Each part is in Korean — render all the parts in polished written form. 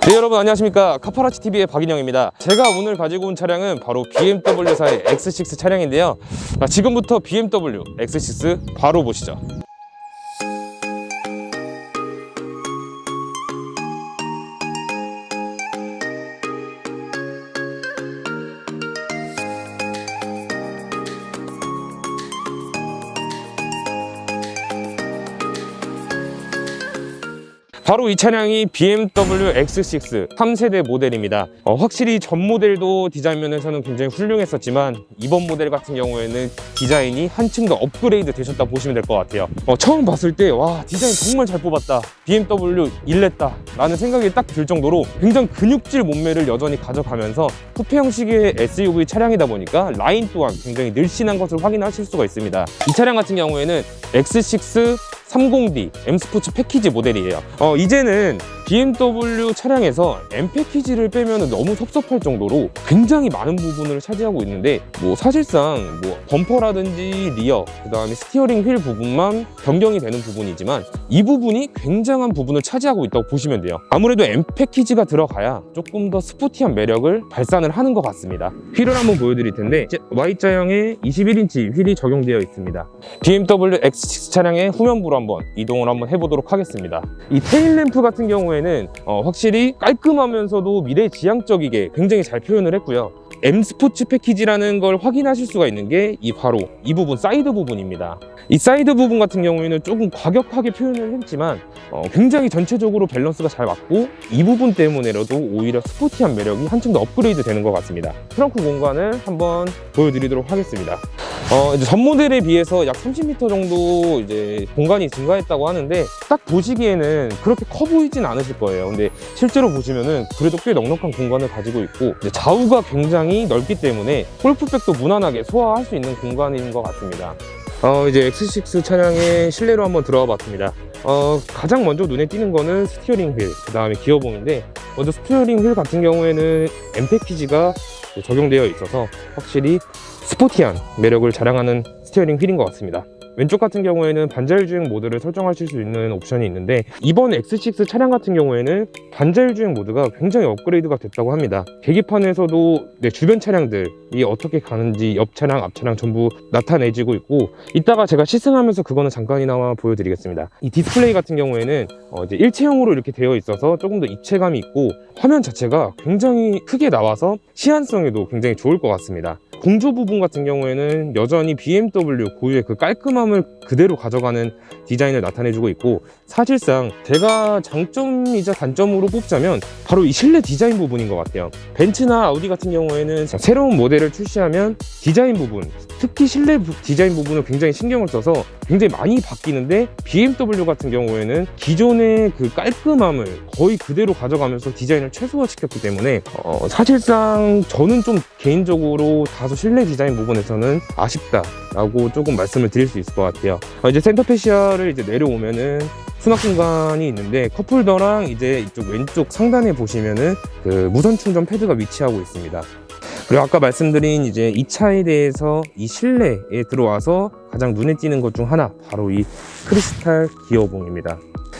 네, 여러분 안녕하십니까. 카파라치TV의 박인영입니다. 제가 오늘 가지고 온 차량은 바로 BMW사의 X6 차량인데요. 지금부터 BMW X6 바로 보시죠. 바로 이 차량이 BMW X6 3세대 모델입니다. 확실히 전 모델도 디자인 면에서는 굉장히 훌륭했었지만 이번 모델 같은 경우에는 디자인이 한층 더 업그레이드 되셨다 보시면 될 것 같아요. 처음 봤을 때 와, 디자인 정말 잘 뽑았다, BMW 일냈다 라는 생각이 딱 들 정도로 굉장히 근육질 몸매를 여전히 가져가면서 쿠페 형식의 SUV 차량이다 보니까 라인 또한 굉장히 늘씬한 것을 확인하실 수가 있습니다. 이 차량 같은 경우에는 X6 30D M 스포츠 패키지 모델이에요. 이제는 BMW 차량에서 M 패키지를 빼면 너무 섭섭할 정도로 굉장히 많은 부분을 차지하고 있는데, 사실상 범퍼라든지 리어, 그 다음에 스티어링 휠 부분만 변경이 되는 부분이지만 이 부분이 굉장한 부분을 차지하고 있다고 보시면 돼요. 아무래도 M 패키지가 들어가야 조금 더 스포티한 매력을 발산을 하는 것 같습니다. 휠을 한번 보여드릴 텐데, Y자형의 21인치 휠이 적용되어 있습니다. BMW X6 차량의 후면부로 한번 이동을 한번 해보도록 하겠습니다. 이 테일램프 같은 경우에는 확실히 깔끔하면서도 미래지향적이게 굉장히 잘 표현을 했고요. M 스포츠 패키지라는 걸 확인하실 수가 있는 게 바로 이 부분, 사이드 부분입니다. 이 사이드 부분 같은 경우에는 조금 과격하게 표현을 했지만 굉장히 전체적으로 밸런스가 잘 맞고, 이 부분 때문에라도 오히려 스포티한 매력이 한층 더 업그레이드 되는 것 같습니다. 트렁크 공간을 한번 보여드리도록 하겠습니다. 이제 전 모델에 비해서 약 30m 정도 이제 공간이 증가했다고 하는데, 딱 보시기에는 그렇게 커 보이진 않으실 거예요. 근데 실제로 보시면은 그래도 꽤 넉넉한 공간을 가지고 있고, 이제 좌우가 굉장히 넓기 때문에 골프백도 무난하게 소화할 수 있는 공간인 것 같습니다. 이제 X6 차량의 실내로 한번 들어가 봤습니다. 가장 먼저 눈에 띄는 거는 스티어링 휠, 그 다음에 기어봉인데, 먼저 스티어링 휠 같은 경우에는 M 패키지가 적용되어 있어서 확실히 스포티한 매력을 자랑하는 스티어링 휠인 것 같습니다. 왼쪽 같은 경우에는 반자율주행 모드를 설정하실 수 있는 옵션이 있는데, 이번 X6 차량 같은 경우에는 반자율주행 모드가 굉장히 업그레이드가 됐다고 합니다. 계기판에서도 주변 차량들이 어떻게 가는지 옆 차량, 앞 차량 전부 나타내지고 있고, 이따가 제가 시승하면서 그거는 잠깐이나마 보여드리겠습니다. 이 디스플레이 같은 경우에는 이제 일체형으로 이렇게 되어 있어서 조금 더 입체감이 있고, 화면 자체가 굉장히 크게 나와서 시안성에도 굉장히 좋을 것 같습니다. 공조 부분 같은 경우에는 여전히 BMW 고유의 그 깔끔함을 그대로 가져가는 디자인을 나타내주고 있고, 사실상 제가 장점이자 단점으로 뽑자면 바로 이 실내 디자인 부분인 것 같아요. 벤츠나 아우디 같은 경우에는 새로운 모델을 출시하면 디자인 부분, 특히 실내 디자인 부분을 굉장히 신경을 써서 굉장히 많이 바뀌는데, BMW 같은 경우에는 기존의 그 깔끔함을 거의 그대로 가져가면서 디자인을 최소화시켰기 때문에 사실상 저는 좀 개인적으로 다소 실내 디자인 부분에서는 아쉽다라고 조금 말씀을 드릴 수 있을 것 같아요. 이제 센터 페시아를 이제 내려오면은 수납 공간이 있는데, 컵홀더랑 이제 이쪽 왼쪽 상단에 보시면은 그 무선 충전 패드가 위치하고 있습니다. 그리고 아까 말씀드린 이제 이 차에 대해서 이 실내에 들어와서 가장 눈에 띄는 것 중 하나, 바로 이 크리스탈 기어봉입니다.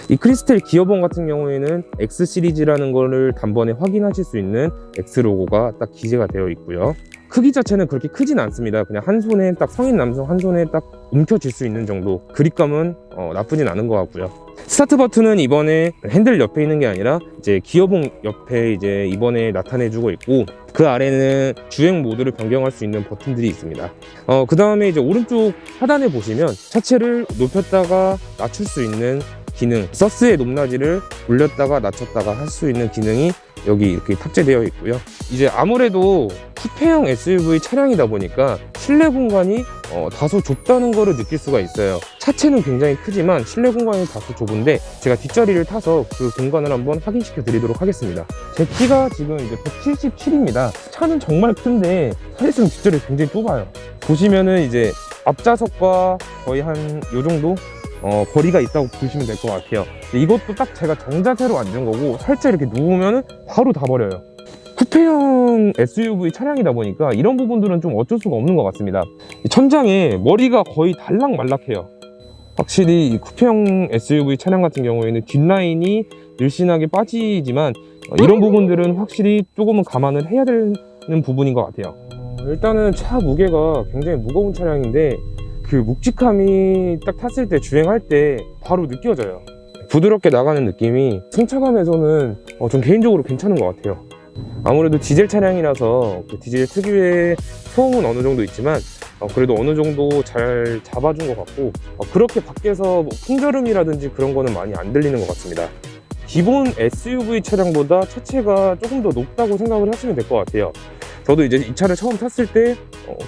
이 크리스탈 기어봉 같은 경우에는 X 시리즈라는 거를 단번에 확인하실 수 있는 X 로고가 딱 기재가 되어 있고요. 크기 자체는 그렇게 크진 않습니다. 그냥 한 손에 딱, 성인 남성 한 손에 딱 움켜쥘 수 있는 정도, 그립감은 나쁘진 않은 것 같고요. 스타트 버튼은 이번에 핸들 옆에 있는 게 아니라 이제 기어봉 옆에 이제 이번에 나타내주고 있고, 그 아래는 주행 모드를 변경할 수 있는 버튼들이 있습니다. 그 다음에 이제 오른쪽 하단에 보시면 차체를 높였다가 낮출 수 있는 기능, 서스의 높낮이를 올렸다가 낮췄다가 할 수 있는 기능이 여기 이렇게 탑재되어 있고요. 이제 아무래도 쿠페형 SUV 차량이다 보니까 실내 공간이 다소 좁다는 거를 느낄 수가 있어요. 차체는 굉장히 크지만 실내 공간이 다소 좁은데, 제가 뒷자리를 타서 그 공간을 한번 확인시켜 드리도록 하겠습니다. 제 키가 지금 이제 177입니다. 차는 정말 큰데 사실상 뒷자리 굉장히 좁아요. 보시면은 이제 앞좌석과 거의 한 요 정도 거리가 있다고 보시면 될 것 같아요. 이것도 딱 제가 정자세로 앉은 거고, 살짝 이렇게 누우면 바로 다 버려요. 쿠페형 SUV 차량이다 보니까 이런 부분들은 좀 어쩔 수가 없는 것 같습니다. 천장에 머리가 거의 달락말락해요. 확실히 이 쿠페형 SUV 차량 같은 경우에는 뒷라인이 늘씬하게 빠지지만 이런 부분들은 확실히 조금은 감안을 해야 되는 부분인 것 같아요. 일단은 차 무게가 굉장히 무거운 차량인데 그 묵직함이 딱 탔을 때, 주행할 때 바로 느껴져요. 부드럽게 나가는 느낌이 승차감에서는 좀 개인적으로 괜찮은 것 같아요. 아무래도 디젤 차량이라서 그 디젤 특유의 소음은 어느 정도 있지만 그래도 어느 정도 잘 잡아준 것 같고, 그렇게 밖에서 뭐 풍절음이라든지 그런 거는 많이 안 들리는 것 같습니다. 기본 SUV 차량보다 차체가 조금 더 높다고 생각을 하시면 될 것 같아요. 저도 이제 이 차를 처음 탔을 때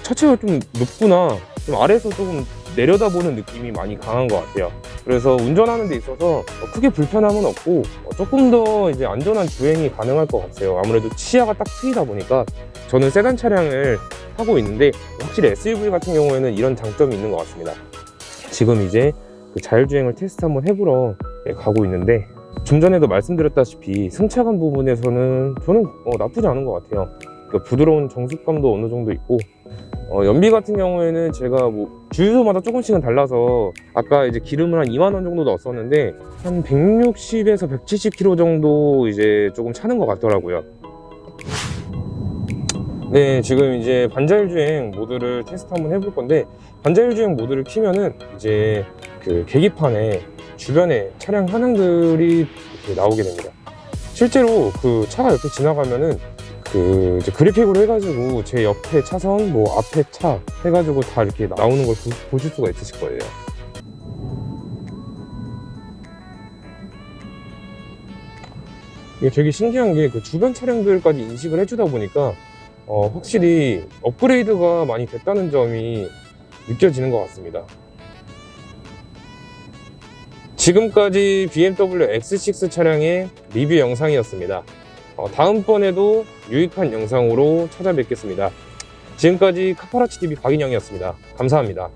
차체가 좀 높구나, 좀 아래에서 조금 내려다보는 느낌이 많이 강한 것 같아요. 그래서 운전하는 데 있어서 크게 불편함은 없고 조금 더 이제 안전한 주행이 가능할 것 같아요. 아무래도 치아가 딱 트이다 보니까. 저는 세단 차량을 타고 있는데 확실히 SUV 같은 경우에는 이런 장점이 있는 것 같습니다. 지금 이제 그 자율주행을 테스트 한번 해보러 가고 있는데, 좀 전에도 말씀드렸다시피 승차감 부분에서는 저는 나쁘지 않은 것 같아요. 그 부드러운 정숙감도 어느 정도 있고, 연비 같은 경우에는 제가 뭐 주유소마다 조금씩은 달라서 아까 이제 기름을 한 2만 원 정도 넣었었는데 한 160에서 170km 정도 이제 조금 차는 것 같더라고요. 네, 지금 이제 반자율주행 모드를 테스트 한번 해볼 건데, 반자율주행 모드를 키면은 이제 그 계기판에 주변에 차량 현황들이 이렇게 나오게 됩니다. 실제로 그 차가 이렇게 지나가면은 그 이제 그래픽으로 해가지고 제 옆에 차선, 뭐 앞에 차 해가지고 다 이렇게 나오는 걸 보실 수가 있으실 거예요. 이게 되게 신기한 게 그 주변 차량들까지 인식을 해주다 보니까 확실히 업그레이드가 많이 됐다는 점이 느껴지는 것 같습니다. 지금까지 BMW X6 차량의 리뷰 영상이었습니다. 다음번에도 유익한 영상으로 찾아뵙겠습니다. 지금까지 카파라치TV 박인영이었습니다. 감사합니다.